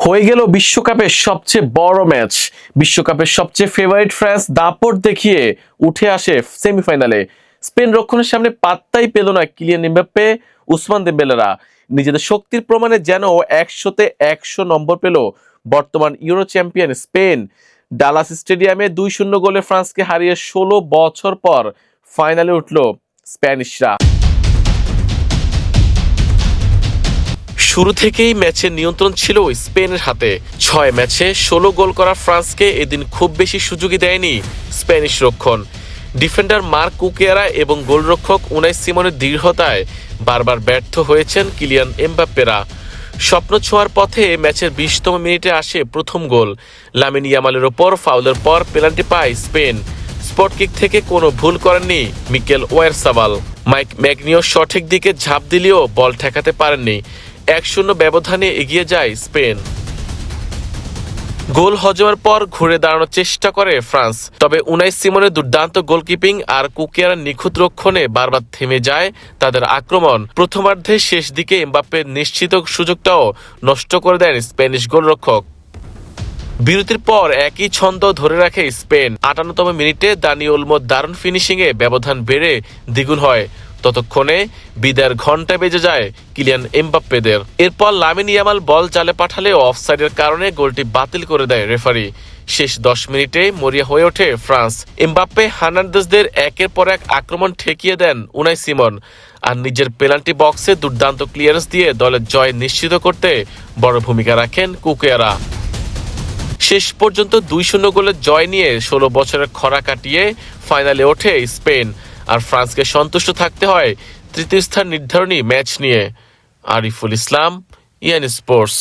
হয়ে গেল বিশ্বকাপের সবচেয়ে বড় ম্যাচ। বিশ্বকাপের সবচেয়ে ফেভারিট ফ্রান্স দাপট দেখিয়ে উঠে আসে সেমিফাইনালে। স্পেন রক্ষণের সামনে পাত্তাই পেল না কিলিয়ান এমবাপ্পে, উসমান দেমবেলেরা। নিজেদের শক্তির প্রমাণে যেন 100-তে 100 নম্বর পেল বর্তমান ইউরো চ্যাম্পিয়ন স্পেন। ডালাস স্টেডিয়ামে 2-0 গোলে ফ্রান্সকে হারিয়ে 16 বছর পর ফাইনালে উঠল স্প্যানিশরা। শুরু থেকেই ম্যাচের নিয়ন্ত্রণ ছিল স্পেনের হাতে। 6 ম্যাচে 16 গোল করা ফ্রান্সকে এদিন খুব বেশি সুযোগই দেয়নি স্প্যানিশ রক্ষণ। ডিফেন্ডার মার্ক কুকেরা এবং গোলরক্ষক উনাই সিমনের দৃঢ়তায় বারবার ব্যর্থ হয়েছেন কিলিয়ান এমবাপ্পেরা। স্বপ্ন ছোঁয়ার পথে ম্যাচের 20তম মিনিটে আসে প্রথম গোল। লামিন ইয়ামালের ওপর ফাউলের পর পেনাল্টি পায় স্পেন। স্পট কিক থেকে কোনো ভুল করেননি মিকেল ওয়ারসাবাল। মাইক ম্যাগনিও সঠিক দিকে ঝাঁপ দিলেও বল ঠেকাতে পারেননি। 1-0 ব্যবধানে এগিয়ে যায় স্পেন। গোল হজমের পর ঘুরে দাঁড়ানোর চেষ্টা করে ফ্রান্স, তবে উনাই সিমনের দুর্দান্ত গোলকিপিং আর কুকিয়ার নিখুঁত রক্ষণে বারবার থেমে যায় তাদের আক্রমণ। প্রথমার্ধে শেষ দিকে এমবাপ্পের নিশ্চিত সুযোগটাও নষ্ট করে দেন স্প্যানিশ গোলরক্ষক। বিরতির পর একই ছন্দ ধরে রাখে স্পেন। 58তম মিনিটে দানি ওলমোর দারুণ ফিনিশিংয়ে ব্যবধান বেড়ে দ্বিগুণ হয়। ততক্ষণে বিদায়ের ঘন্টা বেজে যায় কিলিয়ান এমবাপ্পেদের। এরপর লামিন ইয়ামাল বল জালে পাঠালেও অফসাইডের কারণে গোলটি বাতিল করে দেয় রেফারি। শেষ 10 মিনিটে মরিয়া হয়ে ওঠে ফ্রান্স। এমবাপ্পে হার্নান্দেজদের একের পর এক আক্রমণ ঠেকিয়ে দেন উনাই সিমন, আর নিজের পেনাল্টি বক্সে দুর্দান্ত ক্লিয়ারেন্স দিয়ে দলের জয় নিশ্চিত করতে বড় ভূমিকা রাখেন কুকেরা। শেষ পর্যন্ত 2-0 গোলের জয় নিয়ে 16 বছরের খরা কাটিয়ে ফাইনালে ওঠে স্পেন, আর ফ্রান্সকে সন্তুষ্ট থাকতে হয় তৃতীয় স্থান নির্ধারণী ম্যাচ নিয়ে। Ariful Islam, EN sports.